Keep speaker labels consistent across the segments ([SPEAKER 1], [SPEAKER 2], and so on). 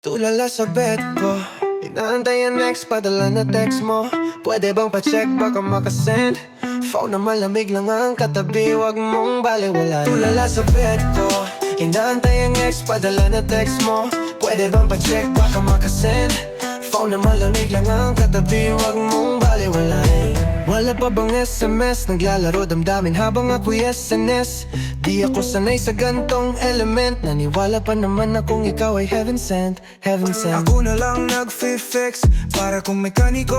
[SPEAKER 1] Tulala sa bed ko, inaantay ang next, padala na text mo. Pwede bang pa-check, baka makasend. Phone na malamig lang ang katabi, wag mong baliwala. Tulala sa bed ko, inaantay ang next, padala na text mo. Pwede bang pa-check, baka makasend. Phone na malamig lang ang katabi, wag mong baliwalain. Wala pa bang SMS, naglalaro damdamin habang ako'y SNS. Di ako sanay sa gantong element, naniwala pa naman akong ikaw ay heaven sent, heaven sent.
[SPEAKER 2] Ako na lang nag-fix para kung mekaniko.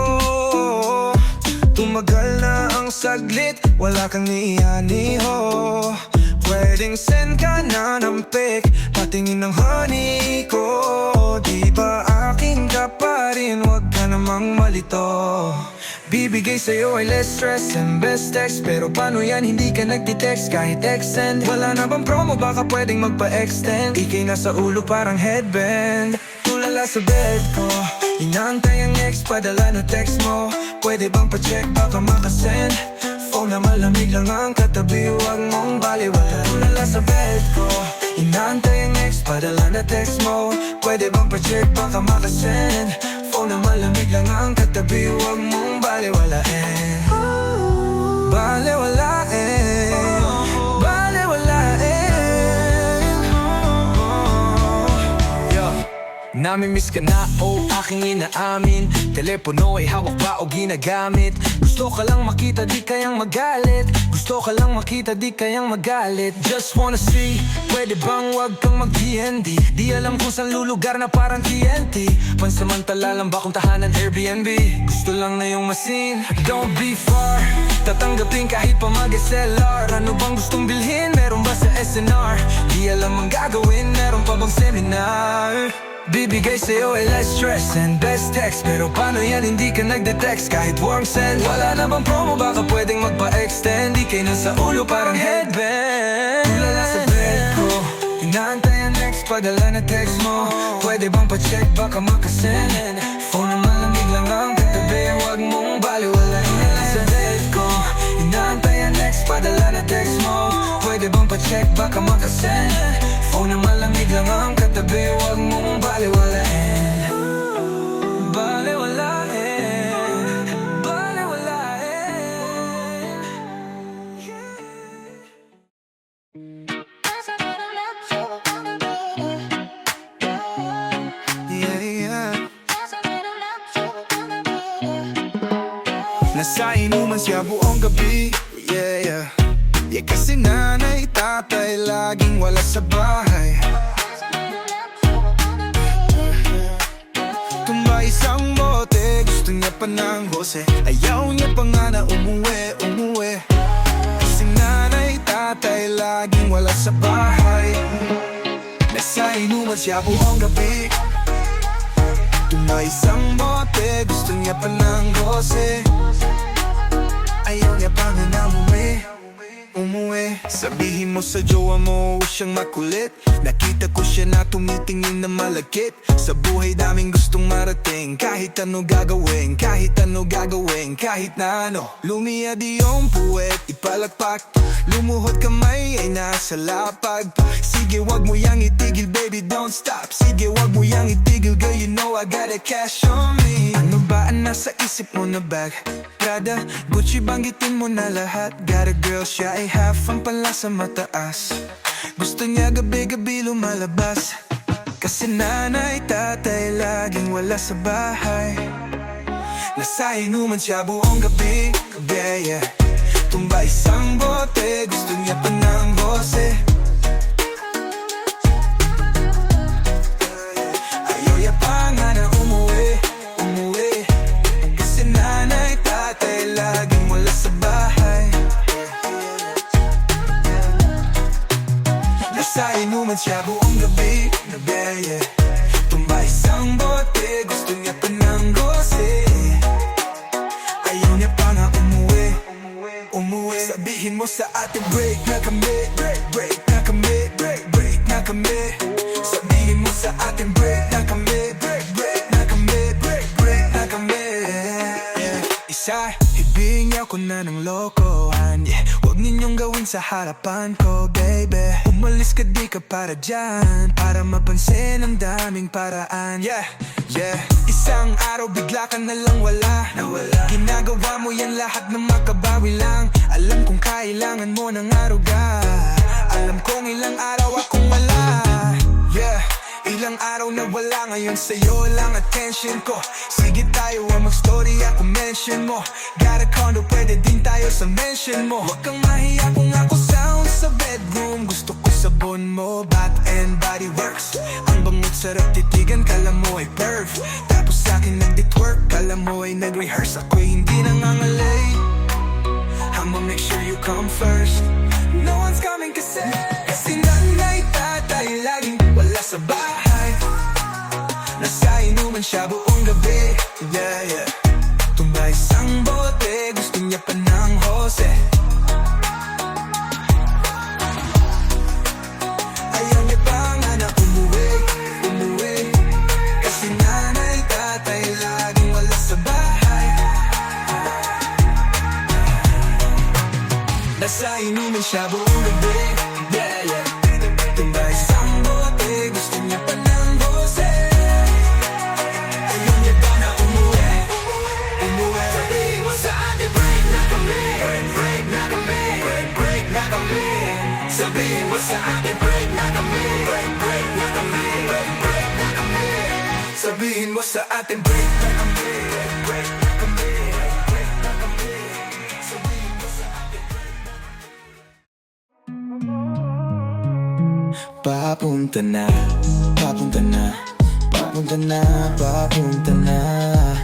[SPEAKER 2] Tumagal na ang saglit, wala kang nianiho. Pwedeng send ka na ng pic, patingin ng honey ko. Di ba akin ka pa rin, wag ka namang malito. Bibigay sa'yo ay less stress and best text. Pero paano yan, hindi ka nagtitext kahit extend. Wala na bang promo, baka pwedeng magpa-extend. Ikay nasa ulo parang headband. Tulala sa bed ko, inaantay ang ex, padala na text mo. Pwede bang pa-check, baka makasend. Phone na malamig lang ang katabi, wag mong baliwala. Tulala sa bed ko, inaantay ang ex, padala na text mo. Pwede bang pa-check, baka makasend. Phone na malamig lang ang katabi, wag mong baliwalain. Baliwalain. Baliwalain. Namimiss ka na, oh aking inaamin. Telepono ay hawak ba o ginagamit? Gusto ka lang makita, di kayang magalit. Gusto ka lang makita, di kayang magalit. Just wanna see, pwede bang wag kang mag-DND? Di alam kung saan lulugar na parang TNT. Pansamantala lang ba kung tahanan Airbnb? Gusto lang na yung masin, don't be far. Tatanggapin kahit pa mag-SLR. Ano bang gustong bilhin? Meron ba sa SNR? Di alam ang gagawin, meron pa bang seminar? Bibigay sa'yo ay less stress and best text. Pero paano yan, hindi ka nagde-text kahit warm send. Wala na bang promo, baka pwedeng magpa-extend. Di kayo nasa ulo parang headband. Tulala sa bed ko, inaantay ang next, padala na text mo. Pwede bang pa-check, baka makasend. Phone na malamig lang ang katabi, wag mong baliwalain. Tulala sa bed ko, inaantay ang next, padala na text mo. Pwede bang pa-check, baka makasend. Phone na malamig lang ang katabi, wag mong baliwalain. Baliwalain. Baliwalain. Yeah, yeah. Nasa inuman siya buong gabi. Yeah, yeah. Yeah, kasi nanay, tatay, laging wala sa bahay. Tumbay isang bote, gusto niya pa ng hose. Ayaw niya pa nga na umuwi. Kasi nanay, tatay, laging wala sa bahay. Nasa inuman siya buong gabi. Tumbay isang bote, gusto niya pa ng hose. Ayaw niya pa nga na umuwi. Sabihin mo sa jowa mo, siyang makulit. Nakita ko siya na tumitingin na malakit. Sa buhay daming gustong marating. Kahit ano gagawin, kahit ano gagawin, kahit na ano. Lumiyad iyong puwet, ipalakpak. Lumuhod kamay ay nasa lapag. Sige wag mo yang itigil baby, don't stop. Sige wag mo yang itigil girl, you know I got a cash on me. Ano ba ang nasa isip mo na bag? Prada, Gucci, banggitin mo na lahat. Got a girl, siya ay half ang panlasa mataas. Gusto niya gabi-gabi lumalabas. Kasi nanay, tatay, laging wala sa bahay. Nasa inuman siya buong gabi, yeah. Tumbay isang bote, gusto niya pa ng hose. Ayaw niya pa nga na umuwi. Kasi nanay, tatay, laging wala sa bahay. Nasa inuman siya buong gabi, yeah. Tumbay isang bote, gusto niya pa ng hose. Ayaw niya pa nga umuwi. Sabihin mo sa atin break na kami, break na kami, break na kami. Sabihin mo sa atin break na kami, break na kami, break na kami. Isa, ibigin niya ko na ng lokohan, yeah. Huwag ninyong gawin sa harapan ko, baby. Umalis ka, di ka para dyan, para mapansin ang daming paraan, yeah, yeah. Isang araw bigla ka na lang wala. Ginagawa mo yan lahat na makabawi lang. Alam kong kailangan mo ng aruga. Alam kong ilang araw akong wala, yeah. Ilang araw na wala, ngayon sa'yo lang attention ko. Sige tayo mag-story, ako mention mo. Got a condo, pwede din tayo sa mention mo. Huwag kang mahiya kung ako sound sa bedroom. Gusto ko sabon mo, Bath and Body Works. Ang bangot sarap titigan, kala mo ay perf. Tapos sa'kin nagdi-twerk, kala mo ay nag-rehearse. Ako'y hindi nangangalay, I'ma make sure you come first. No one's coming kasi nanay, tatay laging wala sa bahay. Nasa inuman siya buong gabi, yeah, yeah. Tumbay isang bote, gusto niya pa ng Jose. Ayaw niya pa nga na umuwi. Kasi nanay, tatay laging wala sa bahay. Nasa inuman siya buong gabi, yeah, yeah. Tumbay isang bote, gusto niya pa ng Jose. Ayaw niya ba na umuwi? Sabihin mo sa akin, break na kami. Break na kami. Break na kami. Sabihin mo sa akin, break na kami. Break na kami. Break na kami. Sabihin mo sa atin, break na kami. Break na kami. Break na kami. Sabihin mo sa atin, break na kami. Papunta na, papunta na, papunta na, papunta na.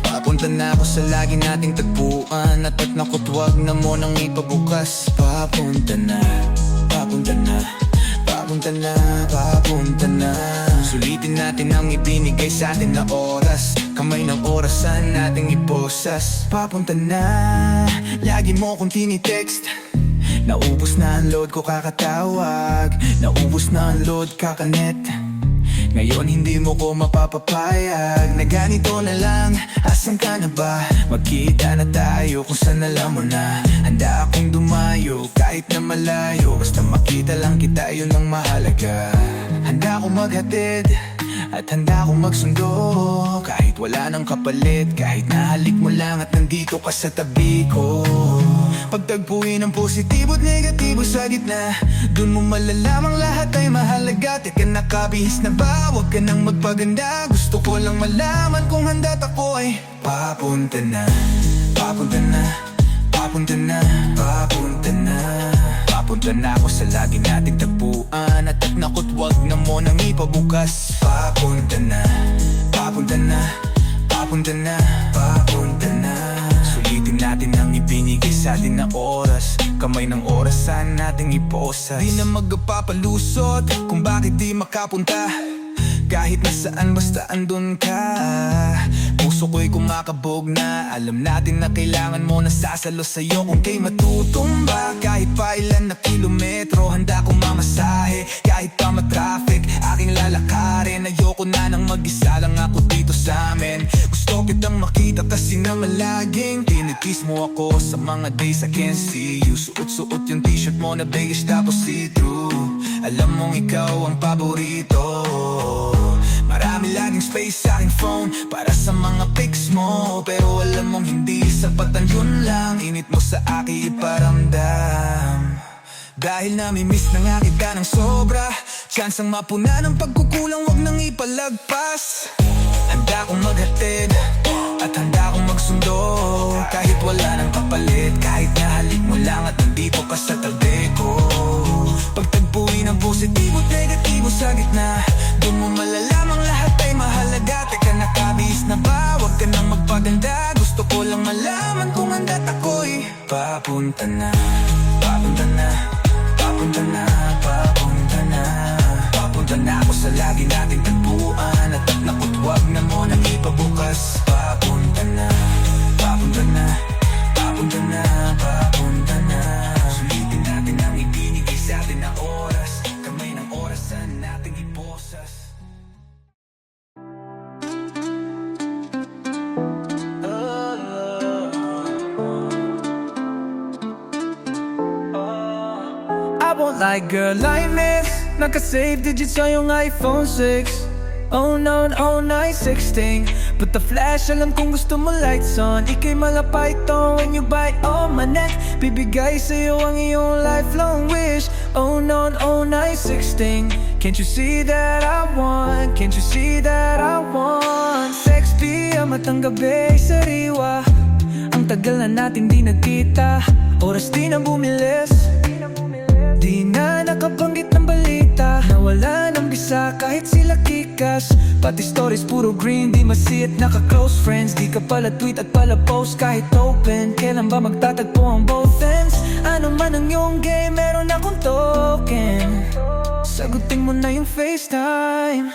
[SPEAKER 2] Papunta na ako sa lagi nating tagpuan. At nako't wag na mo nang ipabukas. Papunta na, papunta na, papunta na, papunta na. Sulitin natin ang ibinigay sa atin na oras. Kamay ng orasan nating iposas. Papunta na, lagi mo kong tinitext. Naubos na ang load ko kakatawag. Naubos na ang load kakanet. Ngayon hindi mo ko mapapapayag na ganito na lang. Asan ka na ba? Magkita na tayo kung saan alam mo na. Handa akong dumayo kahit na malayo. Basta makita lang kita, yun ang mahalaga. Handa akong maghatid at handa akong magsundo. Kahit wala nang kapalit, kahit nahalik mo lang at nandito ka sa tabi ko. Pagtagpuin ang positibo at negatibo sa gitna, dun mo malalamang lahat ay mahalaga. Teka, nakabihis na ba? Huwag ka nang magpaganda. Gusto ko lang malaman kung handa't ako ay papunta na, papunta na, papunta na, papunta na. Papunta na ako sa lagi nating tagpuan. At nako't wag na mo nang ipabukas. Papunta na, papunta na, papunta na, papunta na. Sulitin natin ang ibinigay sa atin na oras. Kamay ng orasan nating iposas. Di na magpapalusot kung bakit di makapunta. Kahit nasaan basta andun ka. Puso ko'y kumakabog na. Alam natin na kailangan mo na sasalo sa'yo kung kay matutumba. Kahit pa ilan na kilometro, handa kong mamasahe. Kahit pa matraffic, aking lalakarin. Ayoko na nang mag-isa lang ako dito sa amin. Gusto kitang makita kasi naman laging tinitis mo ako sa mga days I can't see you. Suot-suot yung t-shirt mo na beige tapos see-through. Alam mong ikaw ang paborito. Marami laging space sa aking phone para sa mga pics mo. Pero alam mong hindi sapat ang yun lang. Init mo sa akin iparamdam. Dahil namimiss na nga kita ng sobra. Tsansang mapuna ng pagkukulang, wag nang ipalagpas. Handa kong maghatid at handa kong magsundo. Kahit wala nang kapalit, kahit nahalik mo lang at nandito ka sa tabi ko. Pagtagpuin ang positibo at negatibo sa gitna, doon mo malalamang lahat ay mahalaga. Teka, nakabihis na ba? Huwag ka nang magpaganda. Gusto ko lang malaman kung handa't ako'y papunta na, papunta na, papunta na, papunta na. Papunta na ako sa lagi nating tagpuan. At nako't wag na mo nang ipabukas. Papunta na, papunta na, papunta na, papunta na. Sulitin natin ang ibinigay sa atin na oras. Kamay ng orasan nating iposas.
[SPEAKER 3] like girl I miss Naka-save digits sa iyong iPhone 6 Oh no, oh night 16 Put the flash, alam kung gusto mo lights on Ika'y malapay to when you bite on my neck Bibigay sa'yo ang iyong lifelong wish Oh no, oh night 16 Can't you see that I want? Can't you see that I want? 6 p.m. at ang gabi sariwa Ang tagal na natin di nagkita Oras di na bumilis Di na nakabanggit ng balita Nawala ng bisa kahit sila kikas Pati stories puro green Di masiit naka-close friends Di ka pala tweet at pala post kahit open Kailan ba magtatagpo ang both ends? Ano man ang iyong game meron akong token Sagutin mo na yung FaceTime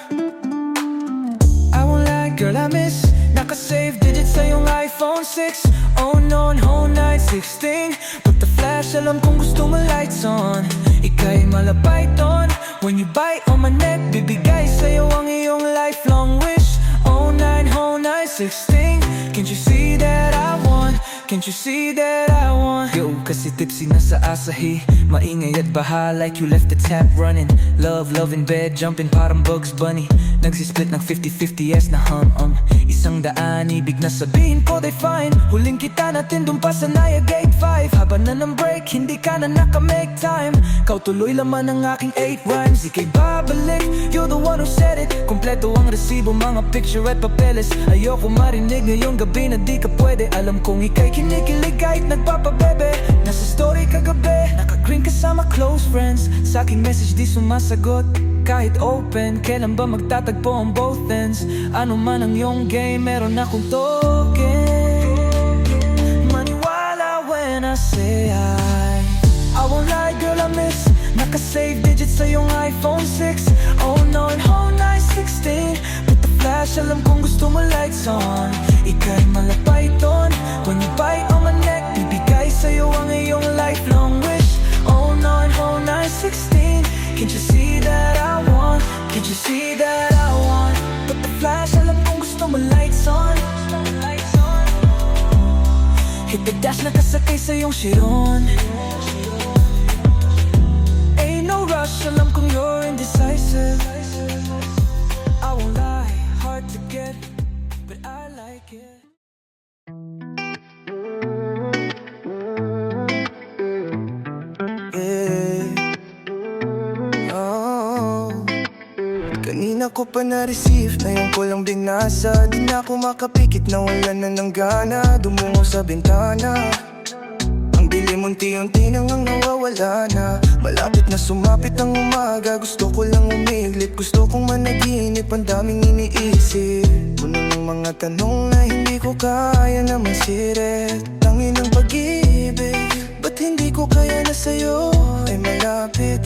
[SPEAKER 3] I won't lie girl I miss Naka-save digits sa iyong iPhone 6 Oh no, whole night 16 Put the flash, alam kung gusto mo lights on Ika'y malapay ton When you bite on my neck Bibigay sa'yo ang iyong lifelong wish Oh nine, whole night 16 Can't you see that I want? Can't you see that I want? Yo, kasi tipsy na sa asahi Maingay at baha like you left the tap running Love, love in bed, jumping parang Bugs Bunny Nagsisplit ng 50-50 yes na Isang daan, ibig na sabihin ko they fine Huling kita natin dun pa sa Naya Gate 5 Haba na ng break, hindi ka na naka-make time Kau tuloy laman ang aking 8 rhymes Ika'y babalik, you're the one who said it Kompleto ang resibo, mga picture at papeles Ayoko marinig ngayong gabi na di ka pwede Alam kong ika'y kinikilig kahit nagpapabebe Nasa story kagabi, naka-green kasama close friends Sa aking message di sumasagot kahit open, kailan ba magtatagpo ang both ends? Ano man ang iyong game, meron akong token Maniwala when I say I won't lie girl I miss Naka-save digits sa iyong iPhone 6 Oh no, whole night 16 Put the flash, alam kung gusto mo lights on Ika'y malapay ton When you bite on my neck Bibigay sa'yo ang iyong lifelong wish Oh no, whole night 16 Can't you see that I want? Can't you see that I want? Put the flash, alam kung gusto mo lights on Hit the dash, nakasakay sa iyong Chiron Ain't no rush, alam kung you're indecisive I won't lie, hard to get, but I like it
[SPEAKER 2] Kanina ko pa na-receive, ngayon ko lang binasa Di na ako makapikit, nawalan na ng gana Dumungo sa bintana Ang dilim unti-unti nang ang nawawala na Malapit na sumapit ang umaga Gusto ko lang umiglit, gusto kong managinip Ang daming iniisip Puno ng mga tanong na hindi ko kaya na masiret Tangin ng pag-ibig Ba't hindi ko kaya na sa'yo ay malapit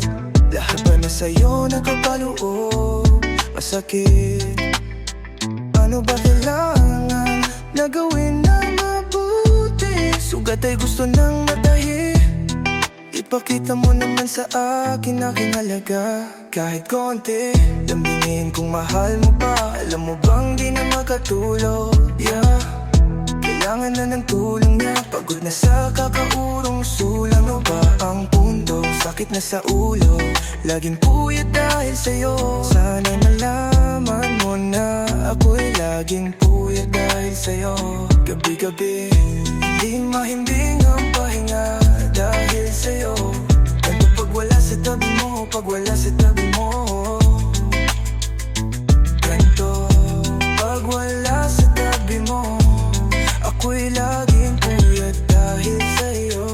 [SPEAKER 2] Lahat ba na sa'yo nagpapaloob Masakit Ano ba kailangan na gawin na mabuti Sugat ay gusto nang matahi Ipakita mo naman sa akin aking halaga Kahit konti Lambingin kung mahal mo pa Alam mo bang di na makatulog Yeah Kailangan na ng tulong niya Pagod na sa kakaurong sulang mo ba ang pundo Sakit na sa ulo Laging puyat dahil sa'yo Sana nalaman mo na Ako'y laging puyat dahil sa'yo Gabi-gabi Hindi mahimbing ang pahinga Dahil sa'yo Ganto pag wala sa tabi mo Pag wala sa tabi mo Ganto pag wala sa tabi mo Ako'y laging puyat dahil sa'yo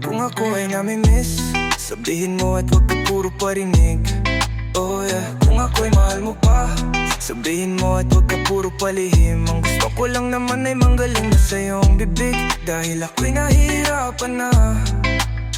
[SPEAKER 2] Kung ako ay namimiss Sabihin mo at wag ka puro parinig Oh yeah Kung ako'y mahal mo pa Sabihin mo at wag ka puro palihim Ang gusto ko lang naman ay manggaling na sa iyong bibig Dahil ako'y nahihirapan na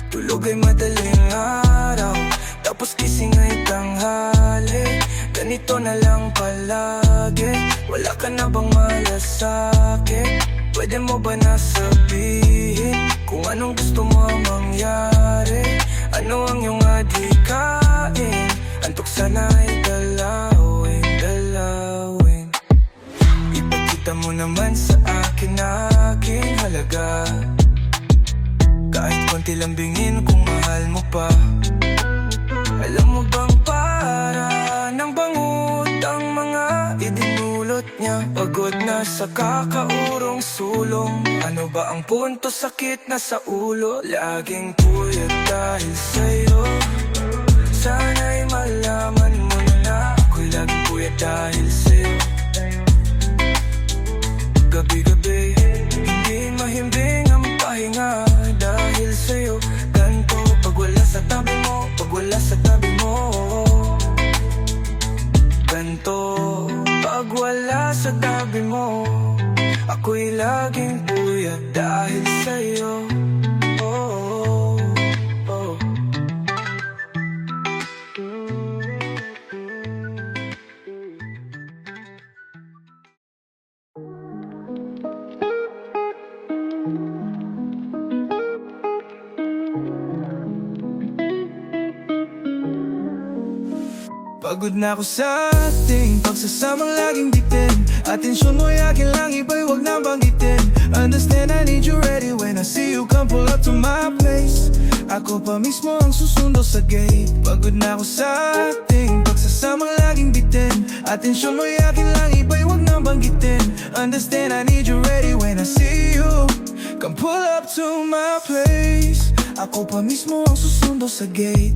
[SPEAKER 2] Tulog ay madaling araw Tapos gising ay tanghali Ganito na lang palagi Wala ka na bang malasakit? Pwede mo ba nasabihin Kung anong gusto mo mangyari Ano ang iyong adhikain Antok sana ay dalawin, dalawin Ipakita mo naman sa akin aking halaga Kahit konti lang
[SPEAKER 3] pulot niya. Pagod na sa kakaurong sulong. Ano ba ang punto, sakit na sa ulo? Laging puyat dahil sa'yo. Sana'y malaman mo na ako'y laging puyat dahil sa'yo. Gabi-gabi, hindi mahimbing ang pahinga dahil sa'yo. Ganto pag wala sa tabi mo, pag wala sa tabi mo. Ganto pag wala sa tabi mo, ako'y laging puyat dahil sa'yo. Oh, oh, oh. Pagod na ako sa ating pagsasamang laging bitin. Atensyon mo'y akin lang, iba'y wag na banggitin. Understand I need you ready when I see you come pull up to my place. Ako pa mismo ang susundo sa gate. Pagod na ako sa ating pagsasamang laging bitin. Atensyon mo'y akin lang, iba'y wag na banggitin. Understand I need you ready when I see you come pull up to my place. Ako pa mismo ang susundo sa gate.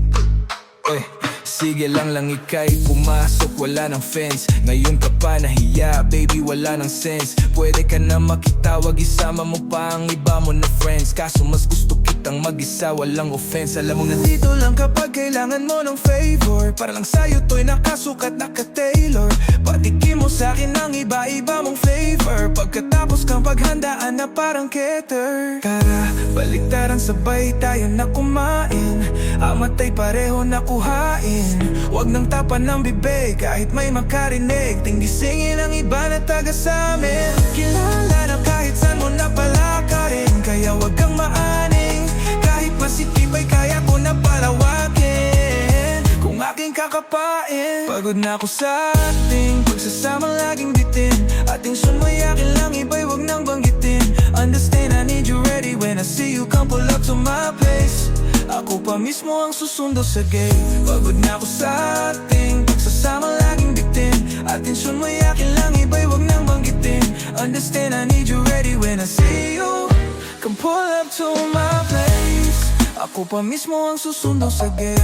[SPEAKER 3] Sige lang ika'y pumasok, wala ng fence. Ngayon ka pa nahiya, baby wala ng sense. Pwede ka na makitawag, isama mo pa ang iba mo na friends. Kaso mas gusto kitang mag-isa, walang offense. Alam mo nandito lang kapag kailangan mo ng favor. Para lang sa'yo to'y nakasukat, naka-tailor. Patikim mo sa'kin ang iba-iba mong flavor. Pagkatapos kang paghandaan na parang cater. Tara, baliktaran sabay tayo na kumain. Amatay pareho na kuhain. Huwag nang tapan ng bibig kahit may makarinig. Tinggisingin ang iba na taga sa amin. Kilala na kahit saan mo na palakarin. Kaya huwag kang maaning. Kahit masitip ay kaya ko na palawakin. Kung aking kakapain. Pagod na ako sa ating pagsasamang laging bitin. Ating sunmoy akin lang, iba'y wag nang banggitin. Understand I need you ready when I see you come pull up to my place. Ako pa mismo ang susundo sa gate. Pagod na ako sa ating pagsasama laging bitin. Atensyon mo'y akin lang, iba'y wag nang banggitin. Understand I need you ready when I see you come pull up to my place. Ako pa mismo ang susundo sa gate.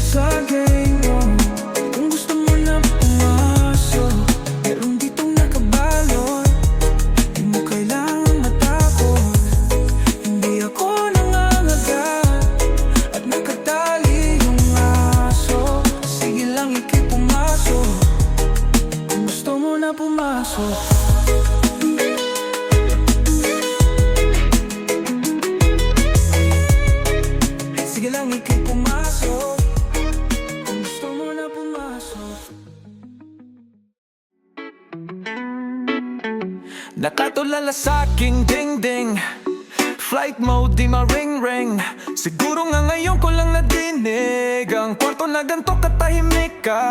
[SPEAKER 3] Sa gate, kung gusto mo na pumasok, meron ditong nakabalot. Di mo kailangan matakot. Hindi ako at nakatali yung aso. Sige lang ika'y pumasok kung gusto mo na pumasok. Sige lang ika'y pumasok kung gusto mo na pumasok. Nakatulala sa'king ding-ding. Flight mode, di ma-ring-ring. Siguro nga ngayon ko lang nadinig ang kwarto na ganito katahimik ka.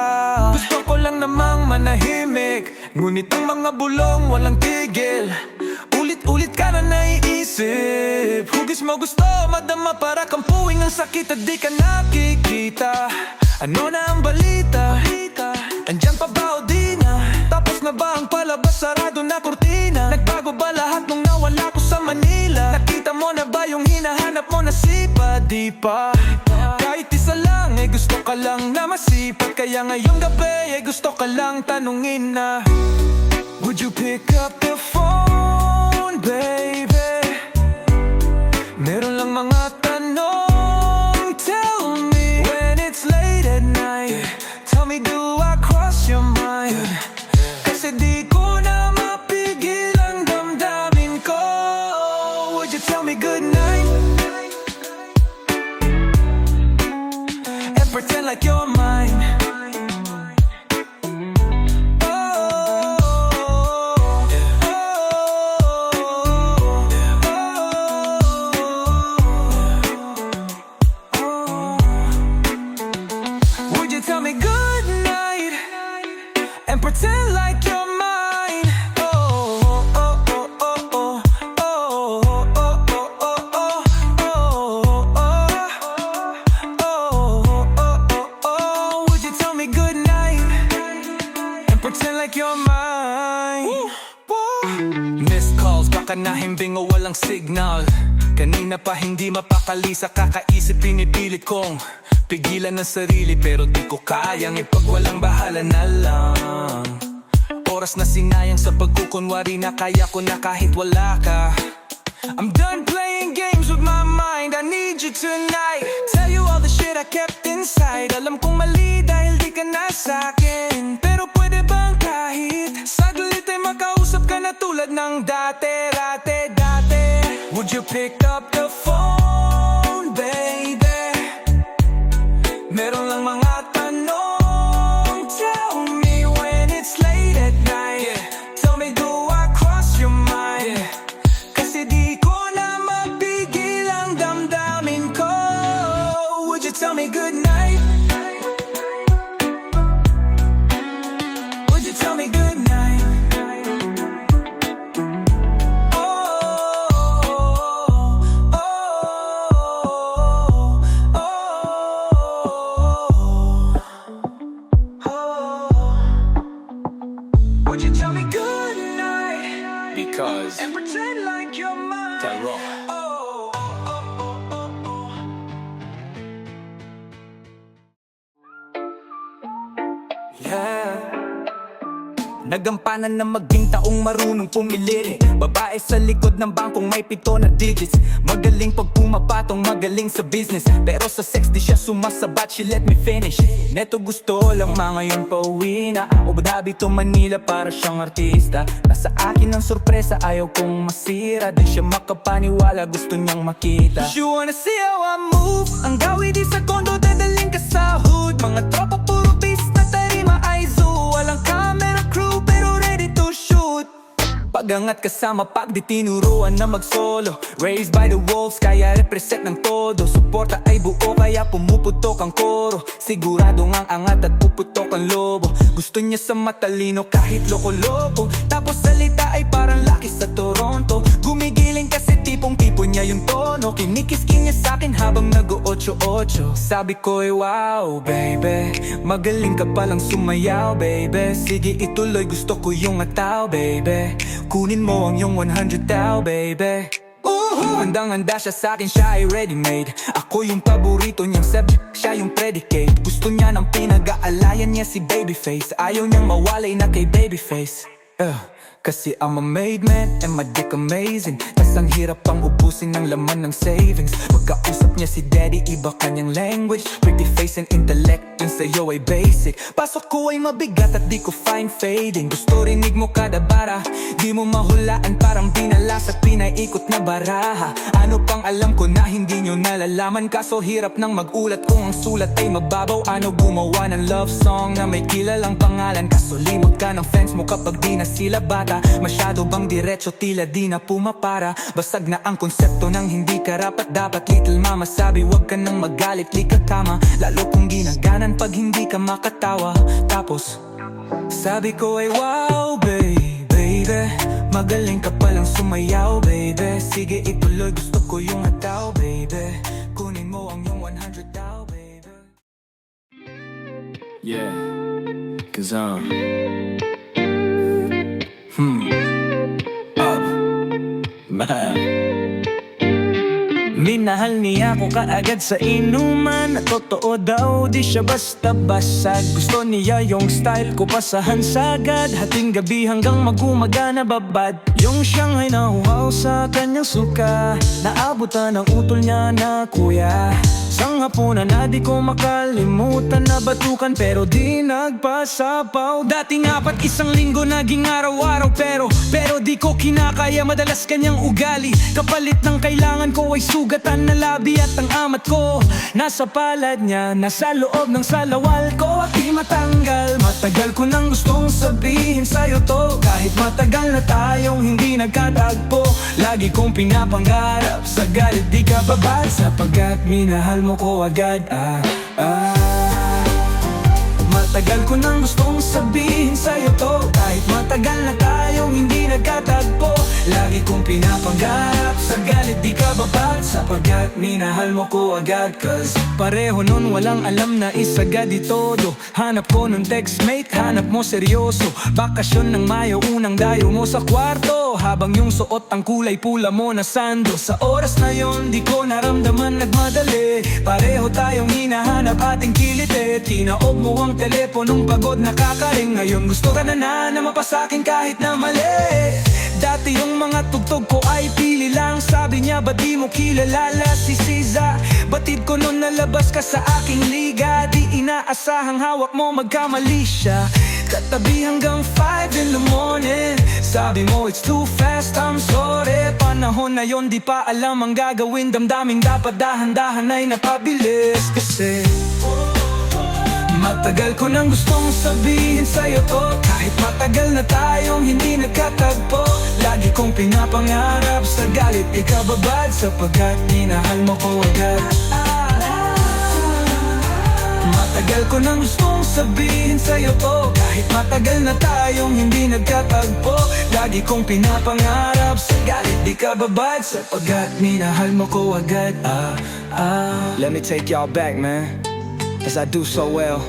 [SPEAKER 3] Gusto ko lang namang manahimik, ngunit ang mga bulong walang tigil. Ulit-ulit ka na naiisip. Hugis mo gusto madama para kang puwing ang sakit at di ka nakikita. Ano na ang balita? Andyan pa ba o di na? Tapos na ba ang palabas, sarado na kurtina? Nagbago ba lahat nung nawala ko sa Manila? Nakita mo na ba yung hinahanap mo na sipa? Di pa. Kahit isa lang, gusto ka lang na masipag. Kaya ngayong gabi, gusto ka lang tanungin na would you pick up the phone, baby? Meron lang mga tanong. Tell me when it's late at night. Tell me, do I cross your mind? Kasi di ko na mapigil ang damdamin ko. Would you tell me goodnight? And pretend like you're mine. Would you tell me goodnight? And pretend like you're mine. Oh, oh, oh, oh, oh, oh, oh, oh, oh, oh, oh, oh, oh. Would you tell me goodnight? And Pretend like you're mine. Missed calls, baka nahimbing o walang signal. Kanina pa hindi mapakali sa kakaisip, pinipilit kong pigilan ng sarili, pero di ko kayang ipagwalang bahala na lang. Oras na sinayang sa pagkukunwari na kaya ko na kahit wala ka. I'm done playing games with my mind, I need you tonight. Tell you all the shit I kept inside. Alam kong mali dahil di ka na sa'kin, pero pwede bang kahit saglit ay makausap ka na tulad ng dati. Would you pick up the phone, baby? Meron lang mga tanong. Tell me when it's late at night, tell me, do I cross your mind? Kasi di ko na mapigil ang damdamin ko. Would you tell me good night? Would you tell me good night? Would you tell me good night?
[SPEAKER 4] Because
[SPEAKER 3] And pretend like you're mine.
[SPEAKER 4] Tyrone.
[SPEAKER 3] Yeah. Nagampanan na maging taong marunong pumili. Babae sa likod ng bangkong may 7 na digits. Magaling pag pumapatong, magaling sa business. Pero sa sex di siya sumasabat, she let me finish. Neto gusto lang ngayon pa uwi na Abu Dhabi to Manila para siyang artista. Nasa akin ang sorpresa, ayaw kong masira. Di siya makapaniwala, gusto niyang makita. You wanna see how I move? Ang gawi di sa kondo, dadaling ka sa hood. Mga tropa puro beast na tarima ay zoo. Walang camera crew pero ready to shoot. Pagangat kasama pag di tinuruan na mag-solo. Raised by the wolves, kaya represent ng todo. Suporta ay buo, kaya pumuputok ang koro. Sigurado ngang angat at puputok ang lobo. Gusto niya sa matalino kahit loko-loko. Tapos salita ay parang laki sa Toronto. Gumigiling kasi tipong-tipo niya yung tono. Kinikis-kin niya sa'kin habang nag-8-8. Sabi ko ay wow baby, magaling ka palang sumayaw baby. Sige ituloy, gusto ko yung ataw baby. Kunin mo ang iyong 100 tao, baby. Handang-handa siya sa'kin, siya ay ready-made. Ako yung paborito niyang subject, siya yung predicate. Gusto niya ng pinag-aalayan niya si Babyface. Ayaw niyang mawalay na kay Babyface. Kasi I'm a made man and my dick amazing. Tas ang hirap pang ubusin ng laman ng savings. Pagkausap niya si daddy, iba kanyang language. Pretty face and intellect, yun sa'yo ay basic. Pasok ko ay mabigat at di ko fine fading. Gusto rinig mo kada bara, di mo mahulaan, parang binalas at pinaikot na baraha. Ano pang alam ko na hindi nyo nalalaman, kaso hirap nang magulat kung ang sulat ay mababaw. Ano gumawa ng love song na may kilalang pangalan, kaso limot ka ng fans mo kapag di na sila bata. Masyado bang diretso, tila di na pumapara. Basag na ang konsepto ng hindi karapat dapat. Little mama sabi wag ka nang magalit, lika tama. Lalo kung ginaganan pag hindi ka makatawa. Tapos sabi ko ay wow baby, magaling ka palang sumayaw baby. Sige ituloy, gusto ko yung ataw baby. Kunin mo ang yung 100 tao baby.
[SPEAKER 4] yeah, cause man.
[SPEAKER 3] Minahal niya ako kaagad sa inuman. Totoo daw, di siya basta basag. Gusto niya yung style ko pasahan sagad. Hating gabi hanggang mag-umaga na babad. Yung siyang ay nahuhaw sa kanyang suka. Naabutan ang utol niya na kuya. Sang hapunan na di ko makalimutan na batukan, pero di nagpasapaw. Dating 1 linggo naging araw-araw, pero di ko kinakaya, madalas kanyang ugali. Kapalit ng kailangan ko ay sugatan na labi. At ang amat ko nasa palad niya, nasa loob ng salawal ko at di matanggal. Matagal ko nang gustong sabihin sa'yo to, kahit matagal na tayong hindi nagkatagpo. Lagi kong pinapangarap, sa galit di ka babad, sapagkat minahal mo ko agad. Matagal ko nang gustong sabihin sa'yo to, kahit matagal na tayong hindi nagkatagpo. Lagi kong pinapangarap, sa galit di ka babad, sapagkat minahal mo ko agad. Cause pareho nun walang alam na isagad itodo. Hanap ko nun textmate, hanap mo seryoso. Bakasyon ng Mayo, unang dayo mo sa kwarto, habang yung suot ang kulay pula mo na sando. Sa oras na yon di ko naramdaman nagmadali, pareho tayong hinahanap ating kilite. Tinaob mo ang teleponong pagod nakakaring, ngayon gusto ka na mapasakin kahit na mali. Dati yung mga tugtog ko ay pili lang, sabi niya ba't di mo kilala si Siza? Batid ko nun nalabas ka sa aking liga, di inaasahang hawak mo magkamali siya. Katabi hanggang 5 in the morning, sabi mo it's too fast, I'm sorry. Panahon na yon di pa alam ang gagawin, damdaming dapat dahan-dahan ay napabilis. Kasi matagal ko nang gustong sabihin sa'yo to, kahit matagal na tayong hindi nagkatagpo. Lagi kong pinapangarap, sa galit ikababad, sapagkat minahal mo ko agad. Matagal ko nang gustong sabihin sa'yo to, kahit matagal na tayong hindi nagkatagpo. Lagi kong pinapangarap, sa galit di ka babad, sapagkat minahal mo ko agad. Let me take y'all back, man, as I do so well.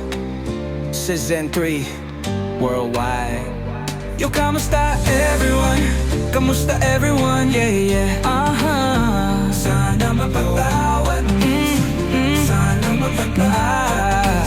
[SPEAKER 3] Season 3 worldwide. Yo, kamusta everyone? Kamusta everyone? Yeah, yeah. Sana mapatawad. Sana mapatawad.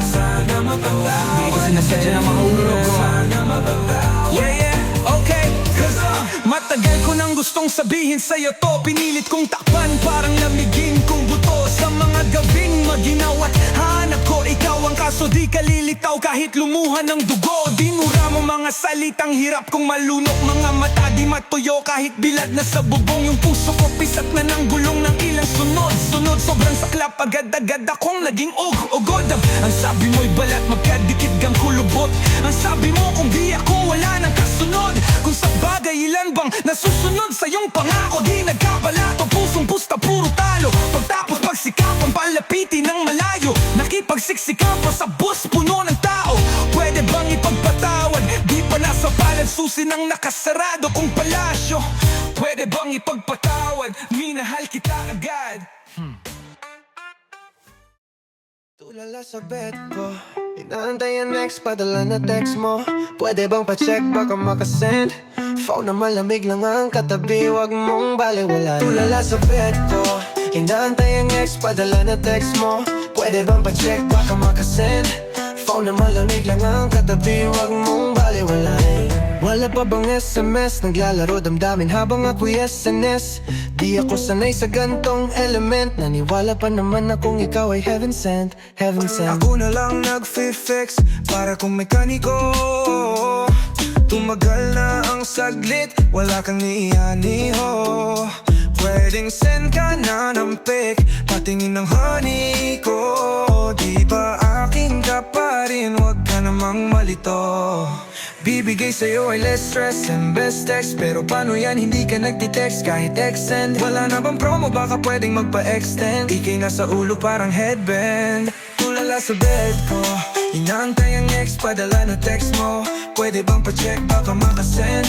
[SPEAKER 3] Sana mapatawad. Hindi ko sinasadya na mahulog ko. Sana mapatawad. Yeah, yeah. Okay. Cause matagal ko nang gustong sabihin sa'yo to, pinilit kong takpan parang lamigin kong buto. Sa mga gabing maginaw at hanap ko ikaw ang kaso, di ka lilitaw kahit lumuha ng dugo. Dinura mo mga salitang hirap kong malunok, mga mata di matuyo kahit bilad na sa bubong. Yung puso ko pisak na ng gulong ng ilang sunod-sunod, sobrang saklap, agad-agad akong naging ugod. Ang sabi mo'y balat, magkadikit gang kulubot. Ang sabi mo kung di ako wala nang kasunod, kung sa bagay ilan bang nasusunod sa iyong pangako. Di nagkabalato, pusong pusta, puro talo. Pagtapos pagsikapan, palapitin ng malayo. Nakipagsiksikan pa sa bus, puno ng tao. Pwede bang ipagpatawad? Di pa nasa palad, susi ng nakasarado kong palasyo. Pwede bang ipagpatawad? Minahal kita agad.
[SPEAKER 1] Tulala sa bed ko, inaantay ang next, padala na text mo. Pwede bang pa-check, baka makasend. Phone na malamig lang ang katabi, wag mong baliwala. Tulala sa bed ko, inaantay ang next, padala na text mo. Pwede bang pa-check, baka makasend. Phone na malamig lang ang katabi, wag mong baliwala. Wala pa bang SMS, naglalaro damdamin habang ako'y SNS. Di ako sanay sa gantong element, naniwala pa naman akong ikaw ay heaven sent, heaven sent.
[SPEAKER 2] Ako na lang nag-fix para kung mekaniko. Tumagal na ang saglit, wala kang nianiho. Pwedeng send ka na ng pic, patingin ng honey ko. Di ba akin ka pa rin, wag ka namang malito. Bibigay sa'yo ay less stress and best text, pero paano yan hindi ka nagtitext kahit extend? Wala na bang promo, baka pwedeng magpa-extend? Ikay nasa ulo parang headband. Tulala sa bed ko, inaantay ang ex, padala na text mo. Pwede bang pa-check, baka makasend.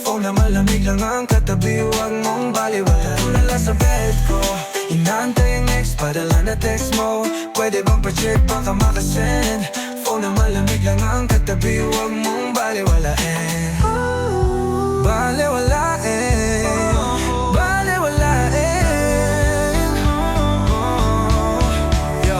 [SPEAKER 2] Phone na malamig lang ang katabi, wag mong baliwala. Tulala sa bed ko, inaantay ang ex, padala na text mo. Pwede bang pa-check, baka makasend. Phone na malamig lang ang katabi, wag mong baliwalain. Baliwalain. Baliwalain.
[SPEAKER 3] Yo,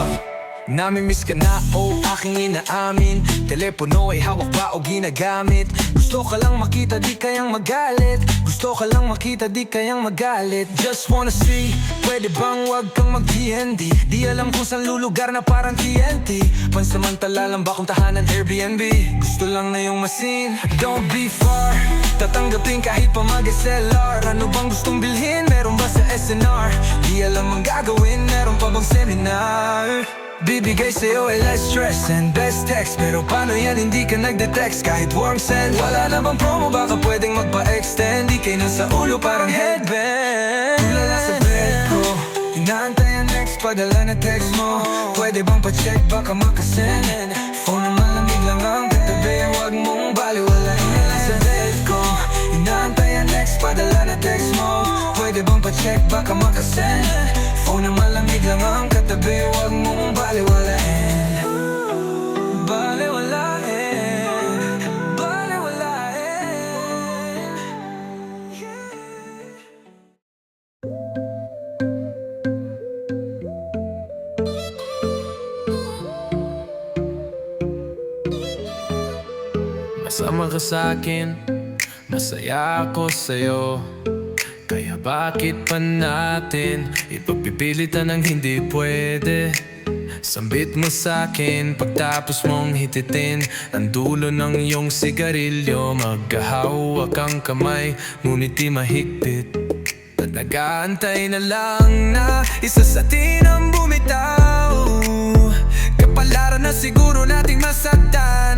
[SPEAKER 3] namimiss ka na, oh aking inaamin. Telepono ay hawak ba o ginagamit? Gusto ka lang makita, di kayang magalit. Gusto ka lang makita, di kayang magalit. Just wanna see, pwede bang wag kang mag-TNT? Di alam kung saan lulugar na parang TNT. Pansamantala lang ba kung tahanan Airbnb? Gusto lang na yung masin, don't be far. Tatanggapin kahit pa mag-SLR. Ano bang gustong bilhin? Meron ba sa SNR? Di alam ang gagawin, meron pa bang seminar? Bibigay sa'yo ay less stress and best text, pero paano yan hindi ka nagde-text kahit warm send? Wala na bang promo, baka pwedeng magpa-extend? Di kayo nasa ulo parang headband.
[SPEAKER 2] Tulala sa bed ko, inaantay ang next, padala na text mo. Pwede bang pa-check, baka makasend. Phone na
[SPEAKER 3] Phone na malamig lang ang katabi, huwag mong baliwalain. Baliwalain, baliwalain.
[SPEAKER 4] Masama ka sa'kin, masaya ako sa'yo. Kaya bakit pa natin ipagpipilitan ng hindi pwede? Sambit mo sa'kin pagtapos mong hititin ang dulo ng iyong sigarilyo. Maghahawak ang kamay, ngunit di mahigpit. At nag-aantay na lang na isa sa atin ang bumitaw. Kapalaran na siguro nating masaktan.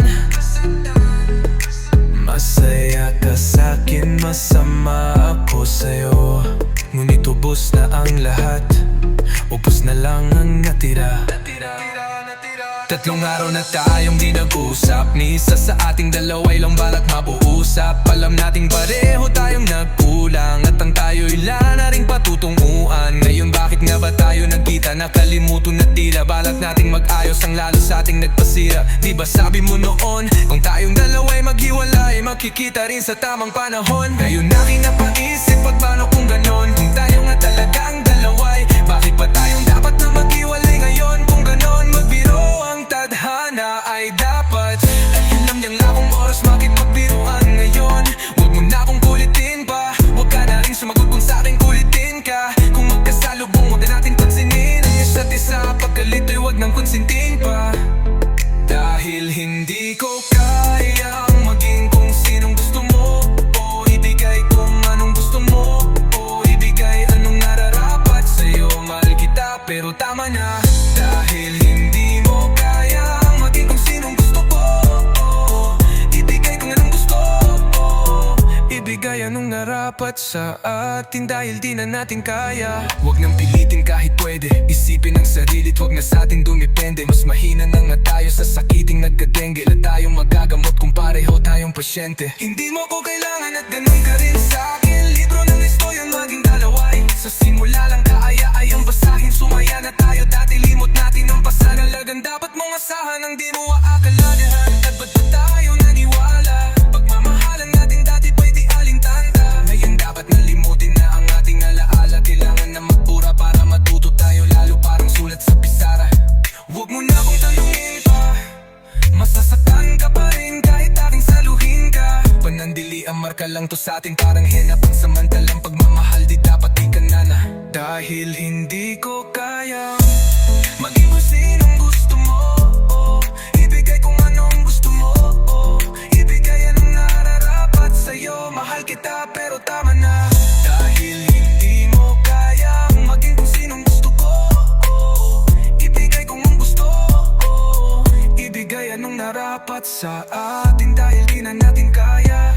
[SPEAKER 4] Masaya ka sa'kin, masama ako sa'yo. Ngunit ubos na ang lahat, ubos na lang ang natira. Tatlong araw na tayong di nag-usap, ni isa sa ating dalawa'y lang balak mabuusap. Alam nating pareho tayong nagkulang, at ang tayo'y wala na ring patutunguhan. Ngayon bakit nga ba tayo nagkita? Nakalimutan na tila balak nating mag-ayos ang lalo sa ating nagpasira. Di ba sabi mo noon, kung tayong dalawa'y maghiwalay, makikita rin sa tamang panahon. Ngayon aking napaisip, pag paano kung ganon? Kung tayo nga talagang dalawa'y, bakit pa tayong dapat na maghiwalay ngayon? Kung ganon, magbiro ang tadhana ay dapat. Ayun lang niyang akong oras makipagbiruan ngayon. Huwag mo na akong kulitin pa, huwag ka na rin sumagot kung sa'kin kulitin ka. Kung magkasalubong, huwag na natin pansinin ang isa't isa. Pagkalito'y huwag nang konsintin pa. Dahil hindi ko kayang maging kung sinong gusto mo, o ibigay kung anong gusto mo, o ibigay anong nararapat sa'yo. Mahal kita pero tama na. Dahil hindi mo kayang maging kung sinong gusto ko, o ibigay kung anong gusto, o ibigay anong narapat sa atin. Dahil di na natin kaya, huwag nang pilitin kahit pwede. Isipin ang sarili't huwag na sa atin dumepende. Mas mahina na nga tayo sa sakiting nagkadengge. La tayong magagamot kung pareho tayong pasyente. Hindi mo ko kailangan at ganun ka rin sa'kin. Libro ng istorya maging dalaway, sa simula lang kaaya-ay ang basahin. Sumaya na tayo dati, limot natin ang pasagalagan. Dapat mong asahan ang di mo aakalahan. At ba't ba tayo naniwala? Pagmamahalan natin dati pa'y di alintanta. Ngayon dapat nalimutin na ang ating alaala. Kailangan na magpura para matuto tayo, lalo parang sulat sa pisara. Huwag mo na akong tanungin pa, masasaktan ka pa rin kahit aking saluhin ka. Panandili ang marka lang to sa atin, parang henap ang samantalang pagmamahal. Di dapat di ka na. Dahil hindi ko kaya maging kung sinong gusto mo, oh. Ibigay kung anong gusto mo, oh. Ibigay anong nararapat sa'yo. Mahal kita pero tama na. Dahil hindi mo kaya maging kung sinong gusto ko, oh. Ibigay kung ang gusto, oh. Ibigay anong narapat sa atin. Dahil di na natin kaya.